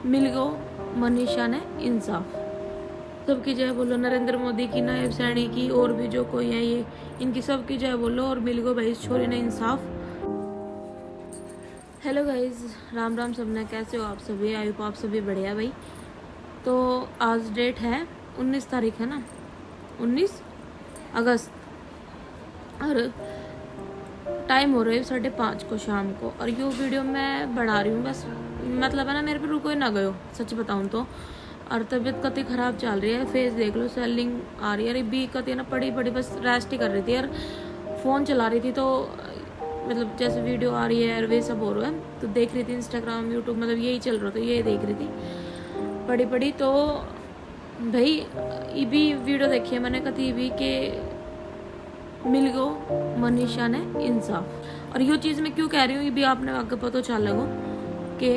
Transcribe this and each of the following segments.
मिल गो मनीषा ने इंसाफ। सबकी जय बोलो, नरेंद्र मोदी की, नायब सैनी की, और भी जो कोई है ये, इनकी सबकी जय बोलो। और मिल गो भाई इस छोरी ने इंसाफ। हेलो गाइज, राम राम सबने, कैसे हो आप सभी? आई होप आप सभी बढ़िया भाई। तो आज डेट है 19 तारीख है ना, 19 अगस्त, और टाइम हो रहा है 5:30 को शाम को। और ये वीडियो मैं बना रही हूँ बस, मतलब है ना, मेरे पे रुको ही ना गयो सच बताऊँ तो। और तबीयत कतई ख़राब चल रही है, फेस देख लो, स्वेलिंग आ रही है। अरे भी कतई ना पड़ी बस रेस्ट ही कर रही थी यार, फ़ोन चला रही थी तो मतलब जैसे वीडियो आ रही है यार वे सब हो रहा है, तो देख रही थी इंस्टाग्राम यूट्यूब, मतलब यही चल रहा था, यही देख रही थी पड़ी तो भाई ये भी वीडियो देखी है मैंने कती भी के मिल गो मनीषा ने इंसाफ। और यो चीज़ मैं क्यों कह रही हूँ ये भी आपने आगे पता चल लगो कि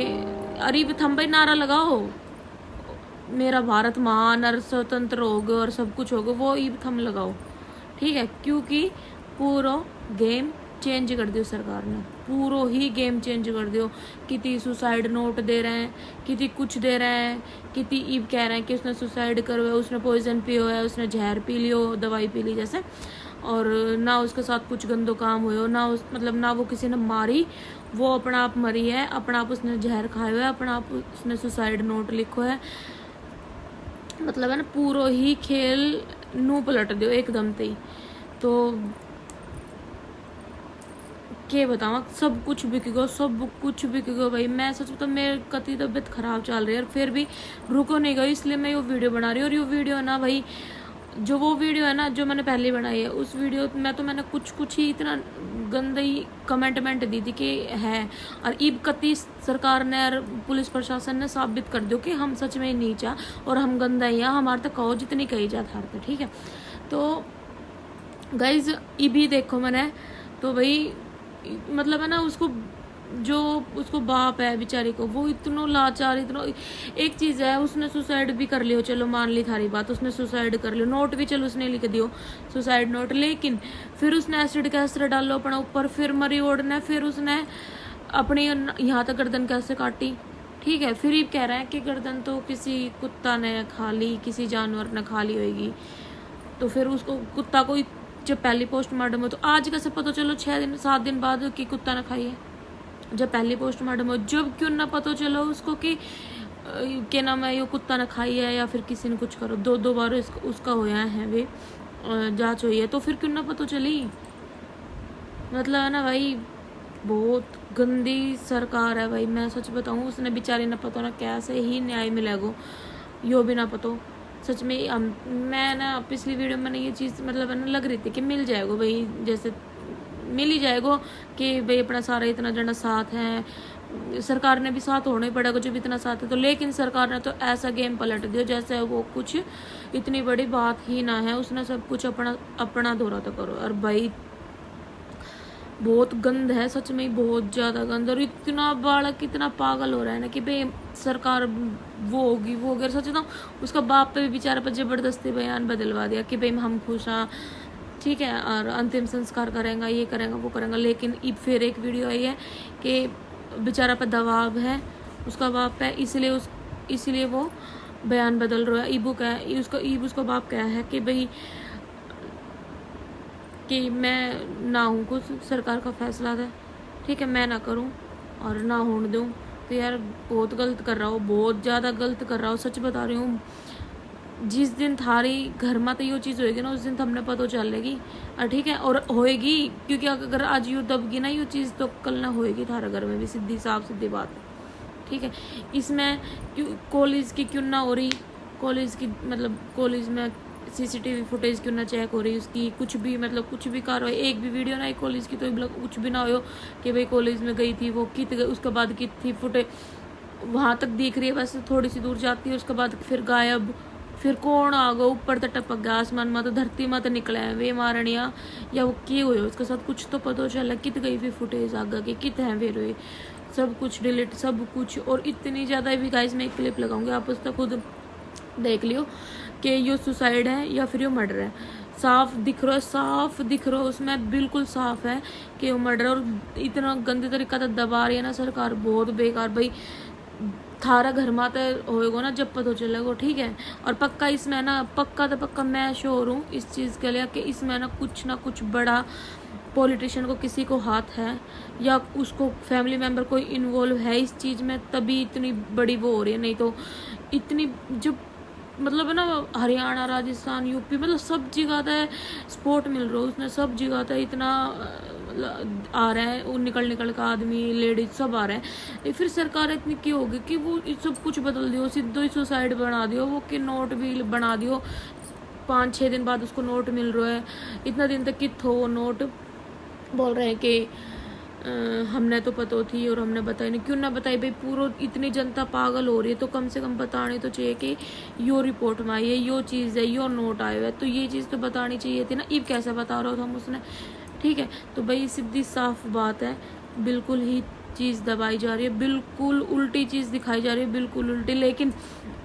अरे थंबई नारा लगाओ, मेरा भारत महान और स्वतंत्र होगा और सब कुछ होगा, वो ईब थम लगाओ, ठीक है? क्योंकि पूरा गेम चेंज कर दियो सरकार ने, पूरा ही गेम चेंज कर दियो। कितनी सुसाइड नोट दे रहे हैं, कितनी कुछ दे रहे हैं, कितनी ईब कह रहे हैं कि उसने सुसाइड करवाया, उसने पॉइजन पियो है, उसने जहर पी लियो, दवाई पी ली जैसे, और ना उसके साथ कुछ गंदो काम हुए, ना उस मतलब ना वो किसी ने मारी, वो अपना आप मरी है, अपना आप उसने जहर खाया हुआ है, अपना आप उसने सुसाइड नोट लिखो है। मतलब है ना, पूरा ही खेल नू पलट दियो एकदम ते ही। तो के बतावा, सब कुछ बिक गयो, सब कुछ बिक गयो भाई। मैं सच बताऊं, मेरी कतई तबीयत खराब चल रही है और फिर भी रुको नहीं गई, इसलिए मैं ये वीडियो बना रही हूँ। और ये वीडियो है ना भाई, जो वो वीडियो है ना जो मैंने पहले बनाई है, उस वीडियो में तो मैंने कुछ ही इतना गंदी कमेंटमेंट दी थी कि है। और ईब कती सरकार ने और पुलिस प्रशासन ने साबित कर दियो कि हम सच में नीचा और हम गंदा ही हैं, हमारे तक कहो जितनी कही जाता है, ठीक है? तो गाइज ये भी देखो मैंने, तो भाई मतलब है ना, उसको जो उसको बाप है बेचारी को, वो इतना लाचार, इतना। एक चीज़ है, उसने सुसाइड भी कर लियो, चलो मान ली थारी बात, उसने सुसाइड कर लियो, नोट भी चलो उसने लिख दियो सुसाइड नोट, लेकिन फिर उसने एसिड कैसे डालो अपना ऊपर, फिर मरी ओढ़ने, फिर उसने अपनी यहाँ तक गर्दन कैसे काटी, ठीक है? फिर ये कह रहे हैं कि गर्दन तो किसी कुत्ता ने खा ली, किसी जानवर ने खा ली होगी। तो फिर उसको कुत्ता को जब पहली पोस्टमार्टम हो, तो आज कैसे पता चलो 6-7 दिन बाद कि कुत्ता ने खाई है? जब पहली पोस्टमार्टम हो, जब क्यों ना पता चलो उसको कि क्या नाम है, ये कुत्ता ने खाई है या फिर किसी ने कुछ करो, 2 बार उसका होया है वे जांच हुई है, तो फिर क्यों ना पता चली? मतलब है ना भाई, बहुत गंदी सरकार है भाई, मैं सच बताऊँ। उसने बेचारी ना पता ना कैसे ही न्याय मिलेगा, यो भी ना पता सच में। मैं ना पिछली वीडियो में ये चीज़ मतलब है ना लग रही थी कि मिल जाएगा भाई, जैसे मिल ही जाएगा कि भाई अपना सारा इतना जना साथ है, सरकार ने भी साथ होना ही पड़ेगा जब इतना साथ है तो। लेकिन सरकार ने तो ऐसा गेम पलट दिया जैसे वो कुछ इतनी बड़ी बात ही ना है, उसने सब कुछ अपना दौरा तो करो। और भाई बहुत गंद है सच में ही, बहुत ज़्यादा गंद। और इतना बालक इतना पागल हो रहा है ना कि भाई सरकार वो होगी वो होगी। सच बताऊं, उसका बाप पे भी बेचारा पर जबरदस्ती बयान बदलवा दिया कि भाई हम खुश हैं, ठीक है, और अंतिम संस्कार करेंगे, ये करेंगे वो करेंगे। लेकिन अब फिर एक वीडियो आई है कि बेचारा पर दबाव है, उसका बाप है, इसलिए वो बयान बदल रहा है। उसका बाप क्या है कि भाई कि मैं ना हूँ, कुछ सरकार का फैसला था, ठीक है, मैं ना करूँ और ना होने दूँ। तो यार बहुत गलत कर रहा हो, बहुत ज़्यादा गलत कर रहा हो, सच बता रही हूँ। जिस दिन थारी घर में तो ये चीज़ होएगी ना, उस दिन तो हमने पता चलेगी, ठीक है, और होएगी। क्योंकि अगर आज यू दबगी ना ये चीज़, तो कल ना होएगी थारे घर में भी, सीधी साफ सीधी बात, ठीक है? इसमें कॉलेज की क्यों ना हो रही, कॉलेज की मतलब कॉलेज में सीसीटीवी फुटेज क्यों ना चेक हो रही, उसकी कुछ भी मतलब कुछ भी कार्रवाई, एक भी वीडियो ना कॉलेज की, तो कुछ भी ना हो कि भाई कॉलेज में गई थी वो, कित गई, उसके बाद कित थी, फुटेज वहाँ तक दिख रही है, बस थोड़ी सी दूर जाती है उसके बाद फिर गायब। फिर कौन आ गया ऊपर तो टपक गया, आसमान में तो धरती में तो निकले हैं वे मारनिया, या वो किए हुए उसके साथ कुछ तो पता चला, कित गई फिर फुटेज आगे के कित हैं फिर सब कुछ डिलीट सब कुछ। और इतनी ज़्यादा भी गाइस, मैं एक क्लिप लगाऊंगी, आप उसका खुद देख लियो कि ये सुसाइड है या फिर ये मर्डर है। साफ दिख रहा है, साफ दिख रहा है उसमें, बिल्कुल साफ है कि वो मर्डर। और इतना गंदे तरीका से दबा रही है ना सरकार, बहुत बेकार भाई। थारा घर माता होएगा ना जब पता चलेगा, ठीक है। और पक्का इसमें ना, पक्का तो पक्का मैं श्योर हूँ इस चीज़ के लिए कि इसमें ना कुछ बड़ा पॉलिटिशियन को किसी को हाथ है, या उसको फैमिली मेम्बर कोई इन्वॉल्व है इस चीज़ में, तभी इतनी बड़ी वो हो रही है। नहीं तो इतनी जो मतलब है ना, हरियाणा, राजस्थान, यूपी, मतलब सब जगह है स्पोर्ट मिल रहा है उसने, सब जगह था इतना आ रहा है, वो निकल का आदमी, लेडीज सब आ रहे हैं। फिर सरकार इतनी क्यों होगी कि वो सब कुछ बदल दियो, सीधो ही सुसाइड बना दियो, वो कि नोट भी बना दियो, 5-6 दिन बाद उसको नोट मिल रहा है। इतना दिन तक किथो वो नोट बोल रहे हैं कि हमने तो पता थी और हमने बताई नहीं। क्यों ना बताई भाई, पूरा इतनी जनता पागल हो रही है तो कम से कम बतानी तो चाहिए कि यो रिपोर्ट में आई है, यो चीज़ है, यो नोट आया है, तो ये चीज़ तो बतानी चाहिए थी ना। इब कैसे बता रहा था हम उसने, ठीक है। तो भाई सीधी साफ बात है, बिल्कुल ही चीज़ दबाई जा रही है, बिल्कुल उल्टी चीज़ दिखाई जा रही है, बिल्कुल उल्टी। लेकिन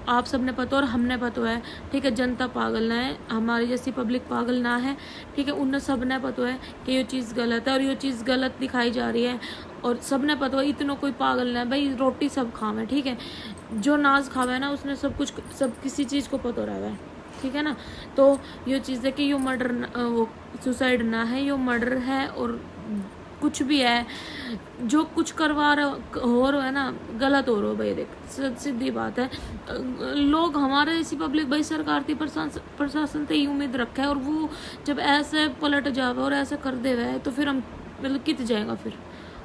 आप सबने पता और हमने पता है, ठीक है, जनता पागल ना है, हमारी जैसी पब्लिक पागल ना है, ठीक है। उन सबने पता है कि ये चीज़ गलत है और ये चीज़ गलत दिखाई जा रही है, और सबने पता है, इतना कोई पागल ना है भाई, रोटी सब खावे, ठीक है। जो नाज खावे ना उसने सब कुछ, सब किसी चीज़ को पता रहा है, ठीक है ना। तो ये चीज़ है कि यो मर्डर, वो सुसाइड ना है, यो मर्डर है। और कुछ भी है जो कुछ करवा रहा हो रहा है ना, गलत हो रहा हो भाई। देख सीधी बात है, लोग हमारे ऐसी पब्लिक भाई सरकार की प्रशासन से ही उम्मीद रखा है, और वो जब ऐसे पलट जावे और ऐसे कर दे हुए तो फिर हम मतलब कित जाएगा, फिर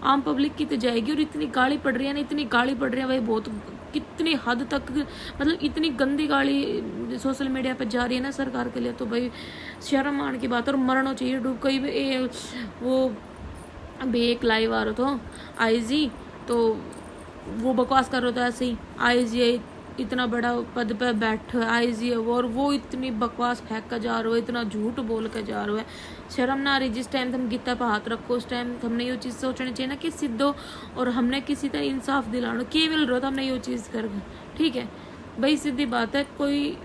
आम पब्लिक कित जाएगी। और इतनी गाली पड़ रही है ना, इतनी गाली पड़ रही है भाई, बहुत कितनी हद तक, मतलब इतनी गंदी गाली सोशल मीडिया पे जा रही है ना सरकार के लिए, तो भाई शर्म आने की बात। और मरना चाहिए डूब कहीं भी। वो अभी एक लाइव आ रहा था आईजी, तो वो बकवास कर रहा था ऐसे ही, आईजी इतना बड़ा पद पे बैठा आईजी है वो, और वो इतनी बकवास फेंक कर जा रहा है, इतना झूठ बोल कर जा रहा है, शर्म ना आ रही। जिस टाइम तुम गीता पे हाथ रखो उस टाइम हमने ये चीज़ सोचनी चाहिए ना कि सिद्धो, और हमने किसी तरह इंसाफ दिलाना, क्या मिल रहा था हमने ये चीज़ कर, ठीक है भाई। सीधी बात है, कोई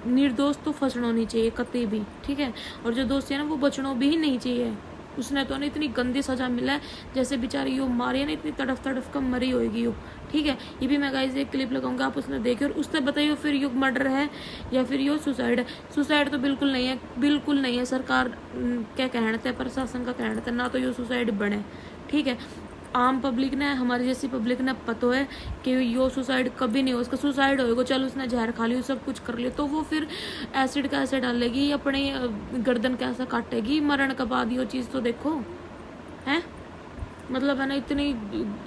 निर्दोष तो फंसना नहीं चाहिए कतई भी, ठीक है। और जो दोस्त है ना वो बचना भी नहीं चाहिए। उसने तो ना इतनी गंदी सजा मिला है, जैसे बेचारी यो मारी है ना, इतनी तड़फ कर मरी होगी यो, ठीक है। ये भी मैं गाइस एक क्लिप लगाऊंगा, आप उसने देखे और उससे बताइए फिर यो मर्डर है या फिर यो सुसाइड है। सुसाइड तो बिल्कुल नहीं है, बिल्कुल नहीं है। सरकार क्या कहना था, प्रशासन का कहना था ना, तो यो सुसाइड बने, ठीक है। आम पब्लिक ने, हमारी जैसी पब्लिक ने पता है कि यो सुसाइड कभी नहीं हो, उसका सुसाइड होएगा, चलो उसने जहर खा लिया, सब कुछ कर लिया, तो वो फिर एसिड कैसे डालेगी, अपनी गर्दन कैसे काटेगी मरण के बाद, ये चीज़ तो देखो है। मतलब है ना, इतनी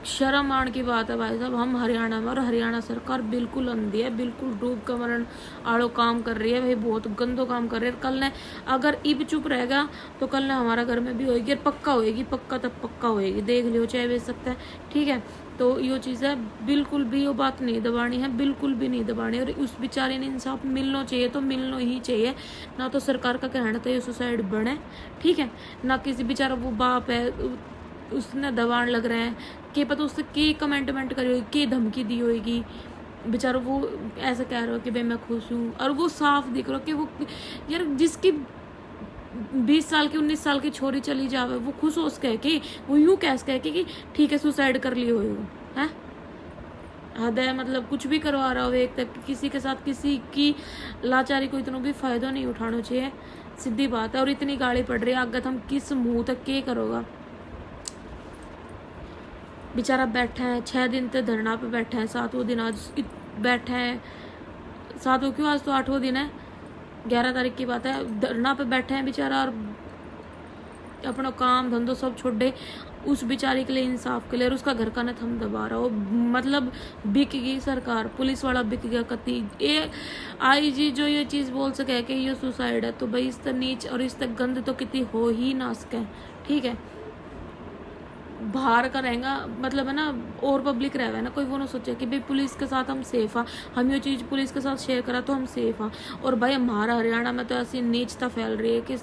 शर्म आने की बात है भाई साहब। हम हरियाणा में, और हरियाणा सरकार बिल्कुल अंधी है, बिल्कुल डूब का मरण आड़ो काम कर रही है भाई, बहुत गंदो काम कर रही है। कल ने अगर इब चुप रहेगा तो कल ने हमारा घर में भी होएगी, और पक्का होएगी, पक्का तब पक्का होएगी, देख लियो, चाहे बेच सकता है, ठीक है। तो ये चीज़ है, बिल्कुल भी वो बात नहीं दबानी है, बिल्कुल भी नहीं दबानी। और उस बेचारे ने इंसाफ मिलना चाहिए तो मिलना ही चाहिए, ना तो सरकार का कहना था ये सुसाइड बने, ठीक है, ना किसी बेचारा वो बाप है उसने दबाण लग रहे हैं कि पता उससे के कमेंटमेंट करी होगी, के धमकी दी होगी, बेचारा वो ऐसा कह रहा हो कि भाई मैं खुश हूँ, और वो साफ दिख रहा कि वो यार जिसकी 20 साल की 19 साल की छोरी चली जावे वो खुश हो उसके कि वो यूं कैसे कह कि ठीक है सुसाइड कर ली हो है। हद है, मतलब कुछ भी करवा रहा हो एक तक, किसी के साथ किसी की लाचारी को इतना भी फायदा नहीं उठाना चाहिए, सीधी बात है। और इतनी गाली पड़ रही है, आगे हम किस मुंह तक के करोगा। बेचारा बैठा है 6 दिन तक धरना पे बैठा है, 7वां दिन आज बैठा है, 7वां क्यों, आज तो 8वां दिन है, 11 तारीख की बात है, धरना पे बैठे हैं बेचारा, और अपना काम धंधो सब छोड़ दे उस बेचारी के लिए, इंसाफ के लिए, और उसका घर का न थम दबा रहा हो। मतलब बिक गई सरकार, पुलिस वाला बिक गया कति। ये आईजी जो ये चीज़ बोल सके कि ये सुसाइड है, तो भाई इस तक नीच और इस तक गंद तो कितनी हो ही ना सके, ठीक है। बाहर का रहेगा, मतलब है ना, और पब्लिक रहे ना, कोई वो ना सोचे कि भाई पुलिस के साथ हम सेफ हाँ, हम ये चीज़ पुलिस के साथ शेयर करा तो हम सेफ हाँ। और भाई हमारा हरियाणा में तो ऐसी नीचता फैल रही है कि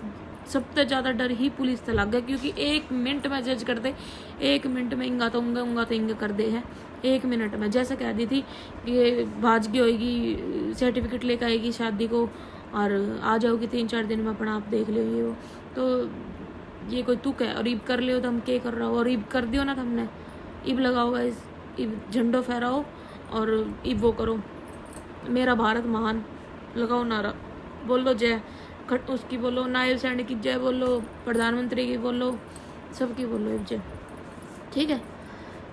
सबसे ज़्यादा डर ही पुलिस से लग गया, क्योंकि 1 मिनट में जज कर दे, 1 मिनट में इंगा तो इंगा कर दे है, 1 मिनट में। जैसे कह दी थी ये भाजगी होएगी, सर्टिफिकेट लेकर आएगी शादी को और आ जाओगी 3-4 दिन में, अपना आप देख लो ये वो, तो ये कोई तुक है। और ईब कर लियो तो हम क्या कर रहा हो, और ईब कर दियो ना तुमने, ईब लगाओ गाइस, ईब झंडो फहराओ और वो करो, मेरा भारत महान, लगाओ नारा, बोलो जय, उसकी बोलो, नायब सैनिक की जय बोलो, प्रधानमंत्री की बोलो, सबकी बोलो एक जय, ठीक है,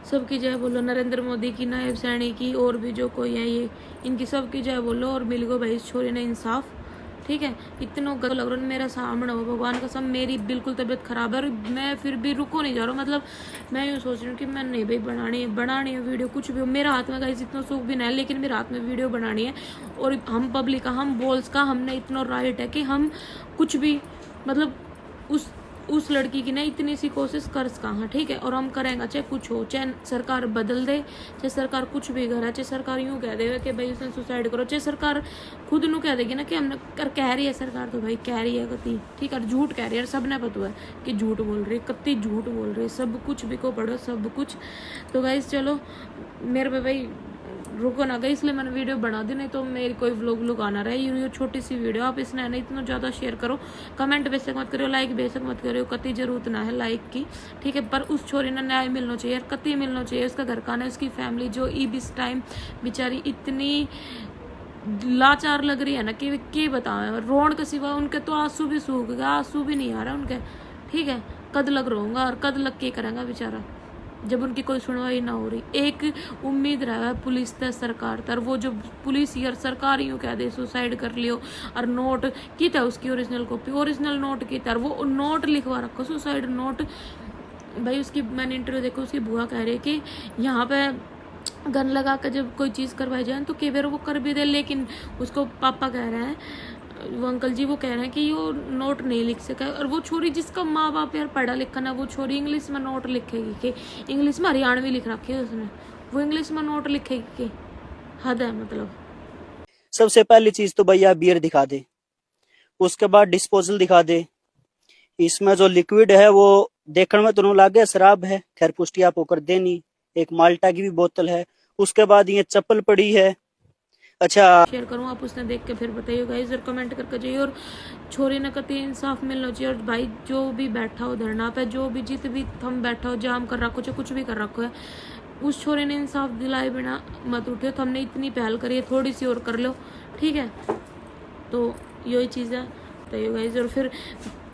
सबकी जय बोलो, नरेंद्र मोदी की, नायब सैनिक की, और भी जो कोई है ये, इनकी सबकी जय बोलो। और मिल गो भाई इस छोरी ने इंसाफ, ठीक है। इतना गलत लग रहा है मेरा सामने हो, भगवान का सब, मेरी बिल्कुल तबीयत खराब है और मैं फिर भी रुको नहीं जा रहा हूँ। मतलब मैं यूँ सोच रही हूँ कि मैं नहीं भाई बनानी है वीडियो, कुछ भी हो मेरा हाथ में गाइस, इतना सुख भी नहीं है, लेकिन मेरे हाथ में वीडियो बनानी है। और हम पब्लिक का, हम बोल्स का, हमने इतना राइट है कि हम कुछ भी, मतलब उस लड़की की ना इतनी सी कोशिश कर कहाँ, ठीक है। और हम करेंगे, चाहे कुछ हो, चाहे सरकार बदल दे, चाहे सरकार कुछ भी करे, चाहे सरकार यूँ कह देगा कि भाई उसने सुसाइड करो, चाहे सरकार खुद नू कह देगी ना कि हमने कह रही है सरकार, तो भाई कह रही है कति, ठीक है, झूठ कह रही है, सब ने पता है कि झूठ बोल रही है, कति झूठ बोल रही है, सब कुछ भी को पढ़ो, सब कुछ। तो गाइस चलो, मेरे पे भाई रुको ना गई, इसलिए मैंने वीडियो बना दी, नहीं तो मेरी कोई व्लॉग आना रहा है। ये छोटी सी वीडियो आप इसने ना इतना ज़्यादा शेयर करो, कमेंट बेशक मत करो, लाइक बेशक मत करो, कति जरूरत ना है लाइक की, ठीक है। पर उस छोरी ने न्याय मिलना चाहिए, कति मिलना चाहिए, उसका घर का ना, उसकी फैमिली जो इस टाइम बेचारी इतनी लाचार लग रही है ना कि बताओ, रोन के सिवा उनके तो आंसू भी सूख गए, आंसू भी नहीं आ रहा उनके, ठीक है। कद लग रोऊंगा और कद लग के करेंगे बेचारा, जब उनकी कोई सुनवाई ना हो रही। एक उम्मीद रहा है पुलिस ते, सरकार तर, वो जो पुलिस यार सरकार यूँ कह दे सुसाइड कर लियो, और नोट की था उसकी ओरिजिनल कॉपी, ओरिजिनल नोट की था, वो नोट लिखवा रखो सुसाइड नोट। भाई उसकी मैंने इंटरव्यू देखो, उसकी बुआ कह रही है कि यहाँ पे गन लगा कर जब कोई चीज़ करवाई जाए तो कई बार वो कर भी दे, लेकिन उसको पापा कह रहे हैं, वो अंकल जी वो कह रहे हैं कि वो नोट नहीं लिख सका। और वो छोरी जिसका माँ बाप यार पढ़ा लिखा ना, वो छोरी इंग्लिश में नोट लिखेगी कि इंग्लिश में हरियाणवी लिख रखी है उसने, वो इंग्लिश में नोट लिखेगी कि हद है। मतलब सबसे पहली चीज तो भैया बियर दिखा दे, उसके बाद डिस्पोजल दिखा दे। इसमें जो लिक्विड है वो देखने में तो लागे शराब है, खैर पुष्टि आप होकर देनी। एक माल्टा की भी बोतल है, उसके बाद ये चप्पल पड़ी है। अच्छा शेयर करूँ, आप उसने देख के फिर बताइए गाइस और कमेंट करके जाइए। और छोरी ने कति इंसाफ मिलना चाहिए। और भाई जो भी बैठा हो धरना पे, जो भी जित भी थम बैठा हो, जाम कर रखो, चाहे कुछ भी कर रखो है, उस छोरे ने इंसाफ दिलाए बिना मत उठे। तो हमने इतनी पहल करी है, थोड़ी सी और कर लो, ठीक है। तो यही चीज़ है बताइए गाइस। और फिर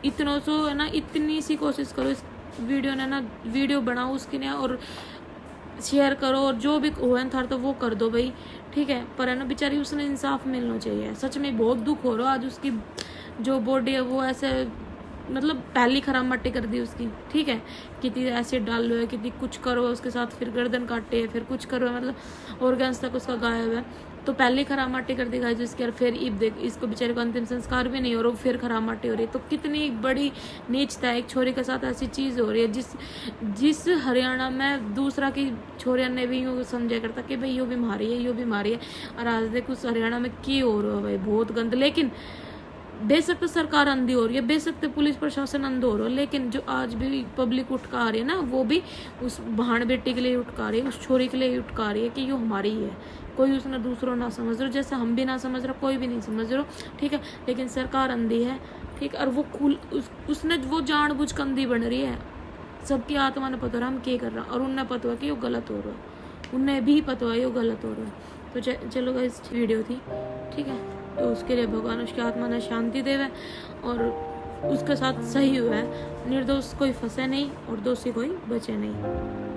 इतना सो है ना, इतनी सी कोशिश करो इस वीडियो ने ना, वीडियो बनाओ उसकी ने, और शेयर करो, और जो भी हुआ था तो वो कर दो भाई, ठीक है। पर है ना बेचारी, उसने इंसाफ मिलना चाहिए, सच में बहुत दुख हो रहा। आज उसकी जो बॉडी है वो ऐसे, मतलब पहली खराब मट्टी कर दी उसकी, ठीक है। कितनी एसिड डाल लो है, कितनी कुछ करो उसके साथ, फिर गर्दन काटे, फिर कुछ करो, मतलब ऑर्गन्स तक उसका गायब है। तो पहले खराब माटी कर दी गाइस जिसकी, और फिर इब देख इसको बेचारे को अंतिम संस्कार भी नहीं हो रहा, फिर खराब माटी हो रही है। तो कितनी बड़ी नीचता है, एक छोरी के साथ ऐसी चीज़ हो रही है। जिस हरियाणा में दूसरा की छोरियां ने भी यूँ समझा करता कि भाई यो बीमारी है, यो बीमारी है, और आज देख उस हरियाणा में क्या हो रहा है भाई, बहुत गंद। लेकिन बेशक सरकार अंधी हो रही है, बेशक पुलिस प्रशासन अंध हो रहा है, लेकिन जो आज भी पब्लिक उठका आ रही है ना, वो भी उस बहन बेटी के लिए उठका रही है, उस छोरी के लिए उठका रही है कि यो हमारी ही है। कोई उसने दूसरों ना समझ रहा, जैसे हम भी ना समझ रहा, कोई भी नहीं समझ रहा, ठीक है। लेकिन सरकार अंधी है, ठीक। और वो उसने वो जानबूझ कर अंधी बन रही है। सबकी आत्मा ने पता रहा हम क्या कर रहा, और उन्हें पता है कि वो गलत हो रहा है, उन्हें भी पता है वो गलत हो रहा है। तो चलो गाइस वीडियो थी, ठीक है। तो उसके लिए भगवान उसकी आत्मा ने शांति देवे, और उसके साथ सही हुआ है, निर्दोष कोई फंसे नहीं और दोषी कोई बचे नहीं।